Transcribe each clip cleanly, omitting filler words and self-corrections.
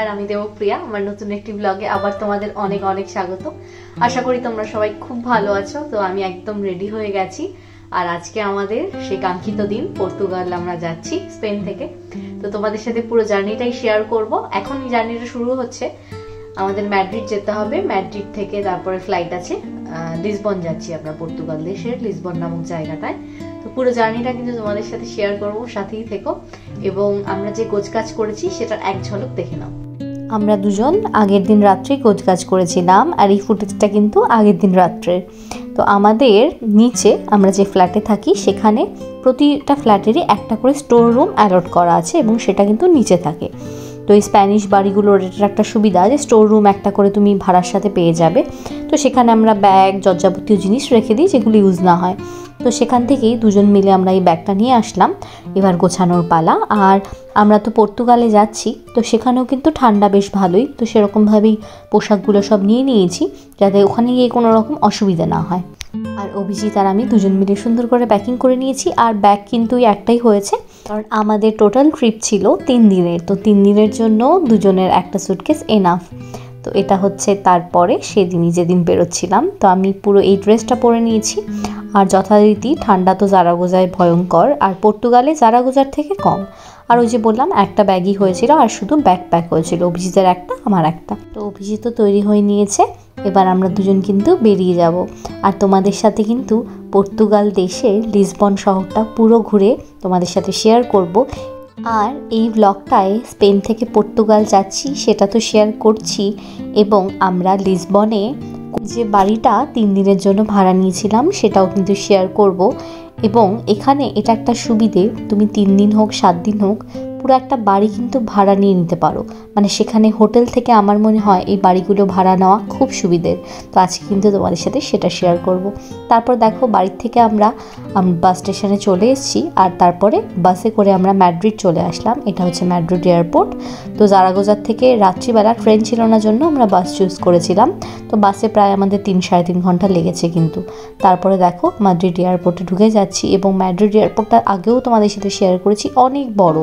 নমস্কার, আমি দেবপ্রিয়া। আমার নতুন একটি ব্লগে আবার তোমাদের অনেক অনেক স্বাগত। আশা করি তোমরা সবাই খুব ভালো আছো। তো আমি একদম রেডি হয়ে গেছি, আর আজকে আমাদের সেই কাঙ্ক্ষিত দিন, পর্তুগাল আমরা যাচ্ছি স্পেন থেকে। তো তোমাদের সাথে পুরো জার্নিটাই শেয়ার করব। এখন এই জার্নিটা শুরু হচ্ছে, আমাদের ম্যাড্রিড যেতে হবে। ম্যাড্রিড থেকে তারপরে ফ্লাইট আছে লিসবন যাচ্ছি আমরা, পর্তুগাল দেশের লিসবন নামক জায়গাটায়। তো পুরো জার্নিটা কিন্তু তোমাদের সাথে শেয়ার করব, সাথেই থেকো। এবং আমরা যে গোছগাছ করেছি সেটার এক ঝলক দেখে নাও। আমরা দুজন আগের দিন রাত্রে গোছগাছ করেছিলাম, আর এই ফুটেজটা কিন্তু আগের দিন রাত্রের। তো আমাদের নিচে, আমরা যে ফ্ল্যাটে থাকি সেখানে প্রতিটা ফ্ল্যাটেরই একটা করে স্টোর রুম অ্যালট করা আছে, এবং সেটা কিন্তু নিচে থাকে। তো এই স্প্যানিশ বাড়িগুলোর এটা একটা সুবিধা যে স্টোর রুম একটা করে তুমি ভাড়ার সাথে পেয়ে যাবে। তো সেখানে আমরা ব্যাগ, যাবতীয় জিনিস রেখে দিই যেগুলো ইউজ না হয়। তো সেখান থেকেই দুজন মিলে আমরা এই ব্যাগটা নিয়ে আসলাম। এবার গোছানোর পালা। আর আমরা তো পর্তুগালে যাচ্ছি, তো সেখানেও কিন্তু ঠান্ডা বেশ ভালোই। তো সেরকমভাবেই পোশাকগুলো সব নিয়ে নিয়েছি, যাতে ওখানে গিয়ে কোনো রকম অসুবিধা না হয়। আর অভিজিৎ আর আমি দুজন মিলে সুন্দর করে প্যাকিং করে নিয়েছি। আর ব্যাগ কিন্তু একটাই হয়েছে, কারণ আমাদের টোটাল ট্রিপ ছিল 3 দিনের। তো 3 দিনের জন্য দুজনের একটা সুটকেস এনাফ। তো এটা হচ্ছে তারপরে সেদিনই যেদিন বেরোচ্ছিলাম। তো আমি পুরো এই ড্রেসটা পরে নিয়েছি। আর যথারীতি ঠান্ডা তো জারাগোজায় ভয়ঙ্কর, আর পর্তুগালে জারাগোজার থেকে কম। আর ওই যে বললাম, একটা ব্যাগই হয়েছিল, আর শুধু ব্যাকপ্যাক হয়েছিল, অভিজিতের একটা, আমার একটা। তো অভিজিৎ তো তৈরি হয়ে নিয়েছে। এবার আমরা দুজন কিন্তু বেরিয়ে যাব। আর তোমাদের সাথে কিন্তু পর্তুগাল দেশের লিসবন শহরটা পুরো ঘুরে তোমাদের সাথে শেয়ার করব। আর এই ব্লগটায় স্পেন থেকে পর্তুগাল যাচ্ছি সেটা তো শেয়ার করছি, এবং আমরা লিসবনে যে বাড়িটা 3 দিনের জন্য ভাড়া নিয়েছিলাম সেটাও কিন্তু শেয়ার করব। এবং এখানে এটা একটা সুবিধে, তুমি 3 দিন হোক 7 দিন হোক পুরো একটা বাড়ি কিন্তু ভাড়া নিয়ে নিতে পারো। মানে সেখানে হোটেল থেকে আমার মনে হয় এই বাড়িগুলো ভাড়া নেওয়া খুব সুবিধের। তো আজকে কিন্তু তোমাদের সাথে সেটা শেয়ার করব। তারপর দেখো, বাড়ির থেকে আমরা বাস স্টেশনে চলে এসেছি, আর তারপরে বাসে করে আমরা ম্যাড্রিড চলে আসলাম। এটা হচ্ছে ম্যাড্রিড এয়ারপোর্ট। তো জারাগোজার থেকে রাত্রিবেলা ট্রেন ছিল না জন্য আমরা বাস চুজ করেছিলাম। তো বাসে প্রায় আমাদের 3-3.5 ঘন্টা লেগেছে কিন্তু। তারপরে দেখো ম্যাড্রিড এয়ারপোর্টে ঢুকে যাচ্ছি, এবং ম্যাড্রিড এয়ারপোর্টটা আগেও তোমাদের সাথে শেয়ার করেছি, অনেক বড়।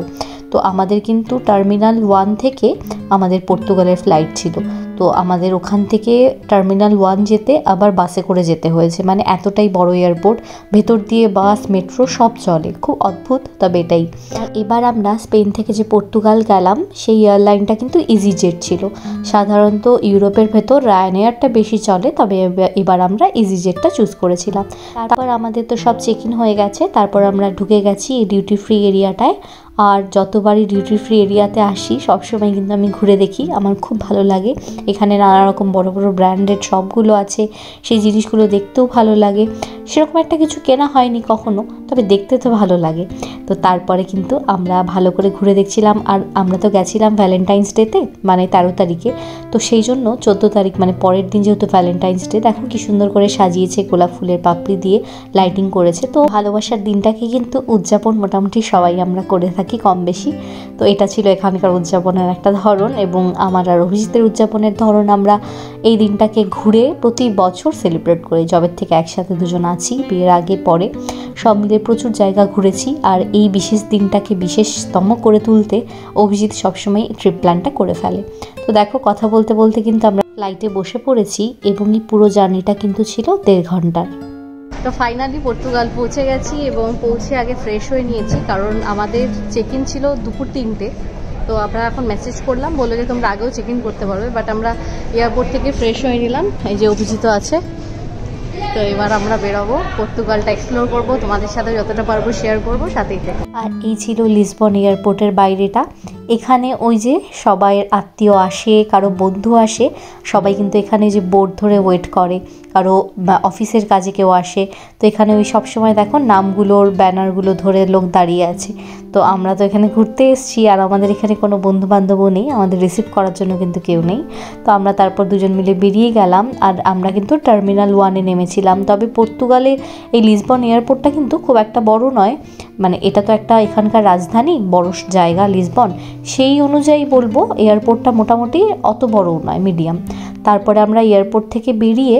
তো আমাদের কিন্তু টার্মিনাল 1 থেকে আমাদের পর্তুগালের ফ্লাইট ছিল। তো আমাদের ওখান থেকে টার্মিনাল 1 যেতে আবার বাসে করে যেতে হয়েছে। মানে এতটাই বড় এয়ারপোর্ট, ভেতর দিয়ে বাস, মেট্রো সব চলে, খুব অদ্ভুত। তবে এটাই। আর এবার আমরা স্পেন থেকে যে পর্তুগাল গেলাম সেই এয়ারলাইনটা কিন্তু ইজিজেট ছিল। সাধারণত ইউরোপের ভেতর রায়ানএয়ারটা বেশি চলে, তবে এবার আমরা ইজিজেটটা চুজ করেছিলাম। তারপর আমাদের তো সব চেক ইন হয়ে গেছে। তারপর আমরা ঢুকে গেছি এই ডিউটি ফ্রি এরিয়াটায়। আর যতবারই ডিউটি ফ্রি এরিয়াতে আসি সবসময় কিন্তু আমি ঘুরে দেখি, আমার খুব ভালো লাগে। এখানে নানা রকম বড় বড় ব্র্যান্ডেড শপগুলো আছে, সেই জিনিসগুলো দেখতেও ভালো লাগে। সেরকম একটা কিছু কেনা হয়নি কখনো, তবে দেখতে তো ভালো লাগে। তো তারপরে কিন্তু আমরা ভালো করে ঘুরে দেখছিলাম। আর আমরা তো গেছিলাম ভ্যালেন্টাইন্স ডেতে, মানে 13 তারিখে। তো সেই জন্য 14 তারিখ মানে পরের দিন যেহেতু ভ্যালেন্টাইন্স ডে, দেখো কি সুন্দর করে সাজিয়েছে, গোলাপ ফুলের পাপড়ি দিয়ে লাইটিং করেছে। তো ভালোবাসার দিনটাকে কিন্তু উদযাপন মোটামুটি সবাই আমরা করে থাকি কম বেশি। তো এটা ছিল এখানকার উদযাপনের একটা ধরন, এবং আমার আর অভিজিতের উদযাপনের ধরন। আমরা এই দিনটাকে ঘুরে প্রতি বছর সেলিব্রেট করি, যবের থেকে একসাথে দুজন আছি, বিয়ের আগে পরে সব মিলে প্রচুর জায়গা ঘুরেছি। আর এই বিশেষ দিনটাকে বিশেষতম করে তুলতে অভিজিৎ সবসময় ট্রিপ প্ল্যানটা করে ফেলে। তো দেখো, কথা বলতে বলতে কিন্তু আমরা ফ্লাইটে বসে পড়েছি, এবং এই পুরো জার্নিটা কিন্তু ছিল 1.5 ঘন্টার। তো ফাইনালি পর্তুগাল পৌঁছে গেছি, এবং পৌঁছে আগে ফ্রেশ হয়ে নিয়েছি, কারণ আমাদের চেক ইন ছিল দুপুর 3টে। তো আমরা এখন মেসেজ করলাম, বলে যে তোমরা আগেও চেক ইন করতে পারবে, বাট আমরা এয়ারপোর্ট থেকে ফ্রেশ হয়ে নিলাম। এই যে অভিজিৎ আছে। তো এবার আমরা বেরোবো, পর্তুগালটা এক্সপ্লোর করব, তোমাদের সাথে যতটা পারবো শেয়ার করবো, সাথেই থেকে। আর এই ছিল লিসবন এয়ারপোর্টের বাইরেটা। এখানে ওই যে সবাই আত্মীয় আসে, কারো বন্ধু আসে, সবাই কিন্তু এখানে যে বোর্ড ধরে ওয়েট করে, কারো অফিসের কাজে কেউ আসে। তো এখানে ওই সবসময় দেখো নামগুলোর ব্যানারগুলো ধরে লোক দাঁড়িয়ে আছে। তো আমরা তো এখানে ঘুরতে এসেছি, আর আমাদের এখানে কোনো বন্ধু বান্ধবও নেই, আমাদের রিসিভ করার জন্য কিন্তু কেউ নেই। তো আমরা তারপর দুজন মিলে বেরিয়ে গেলাম। আর আমরা কিন্তু টার্মিনাল 1-এ নেমেছিলাম। তবে পর্তুগালের এই লিসবন এয়ারপোর্টটা কিন্তু খুব একটা বড় নয়, মানে এটা তো একটা এখানকার রাজধানী, বড় জায়গা লিসবন, সেই অনুযায়ী বলবো এয়ারপোর্টটা মোটামুটি অত বড়ও নয়, মিডিয়াম। তারপরে আমরা এয়ারপোর্ট থেকে বেরিয়ে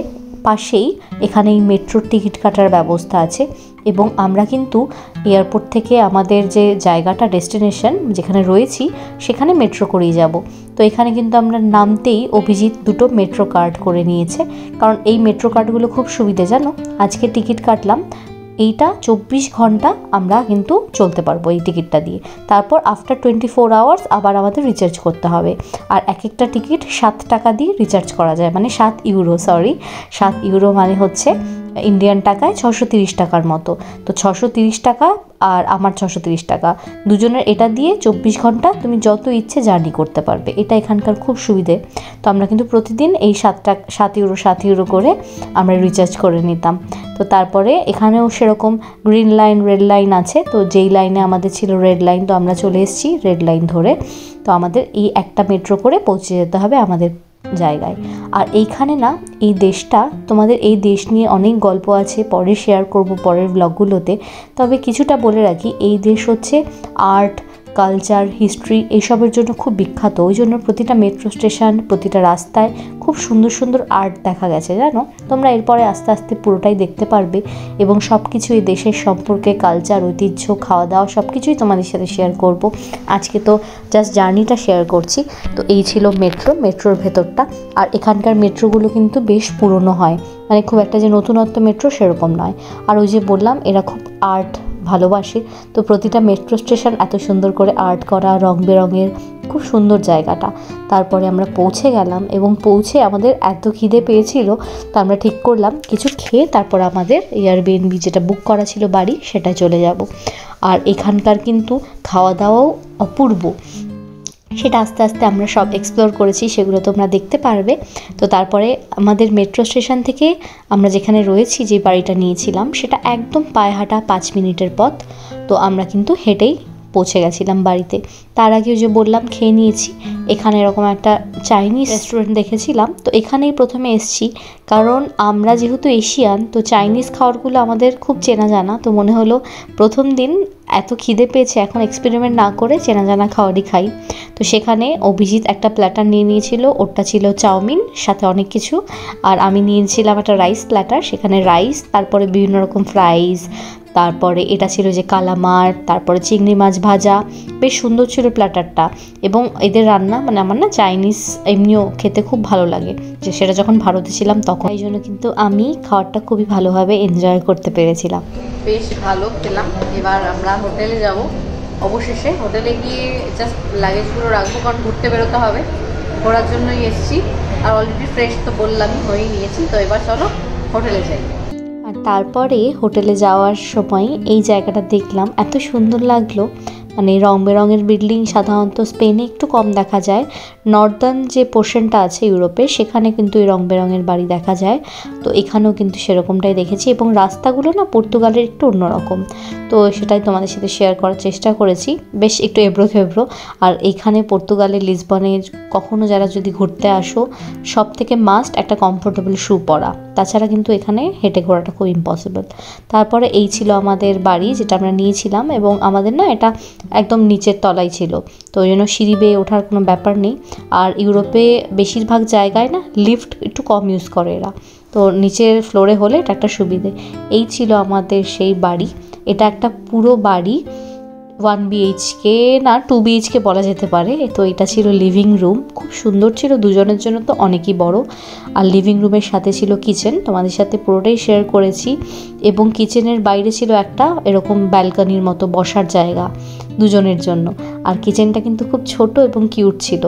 পাশেই এখানে এই মেট্রোর টিকিট কাটার ব্যবস্থা আছে। এবং আমরা কিন্তু এয়ারপোর্ট থেকে আমাদের যে জায়গাটা ডেস্টিনেশন যেখানে রয়েছি সেখানে মেট্রো করেই যাব। তো এখানে কিন্তু আমরা নামতেই অভিজিৎ দুটো মেট্রো কার্ড করে নিয়েছে, কারণ এই মেট্রো কার্ডগুলো খুব সুবিধে জানো। আজকে টিকিট কাটলাম, এইটা 24 ঘন্টা আমরা কিন্তু চলতে পারবো এই টিকিটটা দিয়ে। তারপর আফটার 24 আওয়ার্স আবার আমাদের রিচার্জ করতে হবে। আর এক একটা টিকিট 7 টাকা দিয়ে রিচার্জ করা যায়, মানে 7 ইউরো, 7 ইউরো মানে হচ্ছে ইন্ডিয়ান টাকায় 630 টাকার মতো। তো 630 টাকা আর আমার 630 টাকা, দুজনের এটা দিয়ে 24 ঘন্টা তুমি যত ইচ্ছে জার্নি করতে পারবে। এটা এখানকার খুব সুবিধে। তো আমরা কিন্তু প্রতিদিন এই 7 ইউরো করে আমরা রিচার্জ করে নিতাম। তো তারপরে এখানেও সেরকম গ্রিন লাইন রেড লাইন আছে। তো যেই লাইনে আমাদের ছিল রেড লাইন, তো আমরা চলে এসেছি রেড লাইন ধরে। তো আমাদের এই একটা মেট্রো করে পৌঁছে যেতে হবে আমাদের জায়গায়। আর এইখানে না, এই দেশটা, তোমাদের এই দেশ নিয়ে অনেক গল্প আছে, পরে শেয়ার করব পরের ব্লগগুলোতে। তবে কিছুটা বলে রাখি, এই দেশ হচ্ছে আর্ট, কালচার, হিস্ট্রি এইসবের জন্য খুব বিখ্যাত। ওই জন্য প্রতিটা মেট্রো স্টেশন, প্রতিটা রাস্তায় খুব সুন্দর সুন্দর আর্ট দেখা গেছে জানো। তোমরা এরপরে আস্তে আস্তে পুরোটাই দেখতে পারবে এবং সব কিছু এই দেশের সম্পর্কে, কালচার, ঐতিহ্য, খাওয়া দাওয়া সব কিছুই তোমাদের সাথে শেয়ার করব। আজকে তো জাস্ট জার্নিটা শেয়ার করছি। তো এই ছিল মেট্রোর ভেতরটা। আর এখানকার মেট্রোগুলো কিন্তু বেশ পুরনো হয়, মানে খুব একটা যে নতুনত্ব মেট্রো সেরকম নয়। আর ওই যে বললাম এরা খুব আর্ট ভালোবাসে, তো প্রতিটা মেট্রো স্টেশন এত সুন্দর করে আর্ট করা, রং বেরঙের, খুব সুন্দর জায়গাটা। তারপরে আমরা পৌঁছে গেলাম এবং পৌঁছে আমাদের এত খিদে পেয়েছিল, তো আমরা ঠিক করলাম কিছু খেয়ে তারপর আমাদের এয়ারবিএনবি যেটা বুক করা ছিল বাড়ি, সেটায় চলে যাব। আর এখানকার কিন্তু খাওয়া দাওয়াও অপূর্ব, সেটা আস্তে আস্তে আমরা সব এক্সপ্লোর করেছি, সেগুলো তোমরা দেখতে পারবে। তো তারপরে আমাদের মেট্রো স্টেশন থেকে আমরা যেখানে রয়েছি, যে বাড়িটা নিয়েছিলাম, সেটা একদম পায়ে হাঁটা 5 মিনিটের পথ। তো আমরা কিন্তু হেঁটেই পৌঁছে গেছিলাম বাড়িতে। তার আগে যে বললাম খেয়ে নিয়েছি, এখানে এরকম একটা চাইনিজ রেস্টুরেন্ট দেখেছিলাম। তো এখানেই প্রথমে এসছি, কারণ আমরা যেহেতু এশিয়ান, তো চাইনিজ খাবারগুলো আমাদের খুব চেনা জানা। তো মনে হলো প্রথম দিন এত খিদে পেয়েছে, এখন এক্সপেরিমেন্ট না করে চেনা জানা খাবারই খাই। তো সেখানে অভিজিৎ একটা প্ল্যাটার নিয়ে নিয়েছিল, ওটা ছিল চাউমিন সাথে অনেক কিছু। আর আমি নিয়েছিলাম একটা রাইস প্ল্যাটার, সেখানে রাইস, তারপরে বিভিন্ন রকম ফ্রাইস, তারপরে এটা ছিল যে কালামার, তারপরে চিংড়ি মাছ ভাজা। বেশ সুন্দর ছিল প্ল্যাটারটা। এবং এদের রান্না, মানে আমার না চাইনিজ এমনিও খেতে খুব ভালো লাগে, যে সেটা যখন ভারতে ছিলাম তখন। এই জন্য কিন্তু আমি খাবারটা খুবই ভালোভাবে এনজয় করতে পেরেছিলাম। বেশ ভালো খেলাম। এবার আমরা হোটেলে যাব। অবশেষে হোটেলে গিয়ে জাস্ট লাগেজগুলো রাখবো, কারণ ঘুরতে বেরোতে হবে, ঘোরার জন্যই এসেছি। আর অলরেডি ফ্রেশ তো বললামই, হয়েই নিয়েছি। তো এবার চলো হোটেলে যাই। আর তারপরে হোটেলে যাওয়ার সময় এই জায়গাটা দেখলাম, এত সুন্দর লাগলো। মানে রং বেরঙের বিল্ডিং সাধারণত স্পেনে একটু কম দেখা যায়। নর্দার্ন যে পোর্শনটা আছে ইউরোপে, সেখানে কিন্তু এই রং বেরঙের বাড়ি দেখা যায়। তো এখানেও কিন্তু সেরকমটাই দেখেছি। এবং রাস্তাগুলো না পর্তুগালের একটু অন্যরকম, তো সেটাই তোমাদের সাথে শেয়ার করার চেষ্টা করেছি। বেশ একটু এবড়ো খেবড়ো। আর এইখানে পর্তুগালের লিসবনে কখনো যারা যদি ঘুরতে আসো, সব থেকে মাস্ট একটা কমফোর্টেবল শু পরা, তাছাড়া কিন্তু এখানে হেঁটে ঘোরাটা খুব ইম্পসিবল। তারপরে এই ছিল আমাদের বাড়ি যেটা আমরা নিয়েছিলাম, এবং আমাদের না এটা একদম নিচের তলায় ছিল, তো ওই জন্য সিঁড়ি বেয়ে ওঠার কোনো ব্যাপার নেই। আর ইউরোপে বেশিরভাগ জায়গায় না লিফট একটু কম ইউজ করে এরা, তো নিচের ফ্লোরে হলে এটা একটা সুবিধে। এই ছিল আমাদের সেই বাড়ি। এটা একটা পুরো বাড়ি, 1 BHK না 2 BHK বলা যেতে পারে। তো এটা ছিল লিভিং রুম, খুব সুন্দর ছিল, দুজনের জন্য তো অনেকই বড়। আর লিভিং রুমের সাথে ছিল কিচেন, তোমাদের সাথে পুরোটাই শেয়ার করেছি। এবং কিচেনের বাইরে ছিল একটা এরকম ব্যালকনির মতো বসার জায়গা দুজনের জন্য। আর কিচেনটা কিন্তু খুব ছোট এবং কিউট ছিল।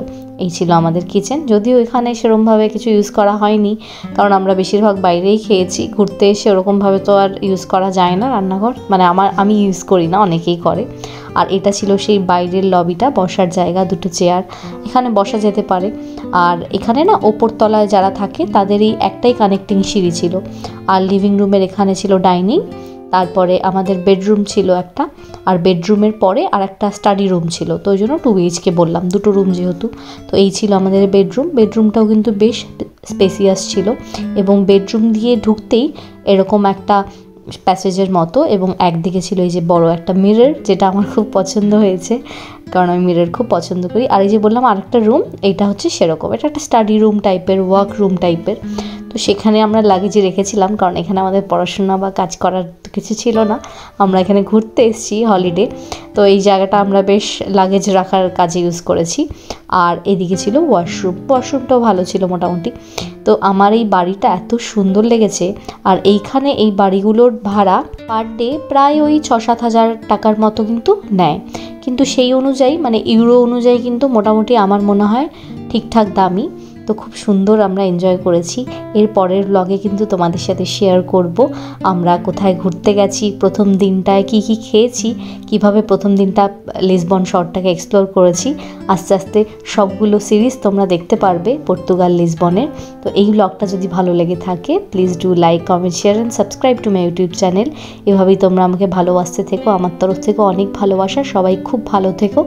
এই ছিল আমাদের কিচেন, যদিও এখানে সেরকমভাবে কিছু ইউজ করা হয়নি, কারণ আমরা বেশিরভাগ বাইরেই খেয়েছি। ঘুরতে এসে ওরকমভাবে তো আর ইউজ করা যায় না রান্নাঘর, মানে আমি ইউজ করি না, অনেকেই করে। আর এটা ছিল সেই বাইরের লবিটা, বসার জায়গা, দুটো চেয়ার, এখানে বসা যেতে পারে। আর এখানে না ওপর তলায় যারা থাকে তাদের এই একটাই কানেক্টিং সিঁড়ি ছিল। আর লিভিং রুমের এখানে ছিল ডাইনিং, তারপরে আমাদের বেডরুম ছিল একটা, আর বেডরুমের পরে আর একটা স্টাডি রুম ছিল। তো ওই জন্য 2 BHK বললাম, দুটো রুম যেহেতু। তো এই ছিল আমাদের বেডরুমটাও কিন্তু বেশ স্পেসিয়াস ছিল। এবং বেডরুম দিয়ে ঢুকতেই এরকম একটা প্যাসেজের মতো, এবং একদিকে ছিল এই যে বড় একটা মিরর, যেটা আমার খুব পছন্দ হয়েছে, কারণ আমি মিরর খুব পছন্দ করি। আর এই যে বললাম আরেকটা রুম, এইটা হচ্ছে সেরকম, এটা একটা স্টাডি রুম টাইপের, ওয়ার্ক রুম টাইপের। তো তো সেখানে আমরা লাগেজে রেখেছিলাম, কারণ এখানে আমাদের পড়াশোনা বা কাজ করার কিছু ছিল না, আমরা এখানে ঘুরতে এসেছি হলিডে। তো এই জায়গাটা আমরা বেশ লাগেজ রাখার কাজে ইউজ করেছি। আর এদিকে ছিল ওয়াশরুমটাও ভালো ছিল মোটামুটি। তো আমার এই বাড়িটা এত সুন্দর লেগেছে। আর এইখানে এই বাড়িগুলোর ভাড়া পার ডে প্রায় ওই 6-7 হাজার টাকার মতো কিন্তু নেয়, কিন্তু সেই অনুযায়ী মানে ইউরো অনুযায়ী কিন্তু মোটামুটি আমার মনে হয় ঠিকঠাক দামই। তো খুব সুন্দর আমরা এনজয় করেছি। এর পরের ব্লগে কিন্তু তোমাদের সাথে শেয়ার করব আমরা কোথায় ঘুরতে গেছি, প্রথম দিনটায় কি কি খেয়েছি, কিভাবে প্রথম দিনটা লিসবন শহরটাকে এক্সপ্লোর করেছি। আস্তে আস্তে সবগুলো সিরিজ তোমরা দেখতে পারবে পর্তুগাল লিসবনের। তো এই ব্লগটা যদি ভালো লেগে থাকে please do like, comment, share and subscribe to my YouTube channel. এভাবেই তোমরা আমাকে ভালোবাসতে থেকো, আমার তরফ থেকে অনেক ভালোবাসা। সবাই খুব ভালো থেকো।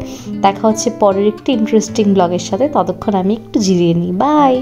দেখা হচ্ছে পরের একটি ইন্টারেস্টিং ব্লগের সাথে। ততক্ষণ আমি একটু জিরিয়ে নিই। বাই।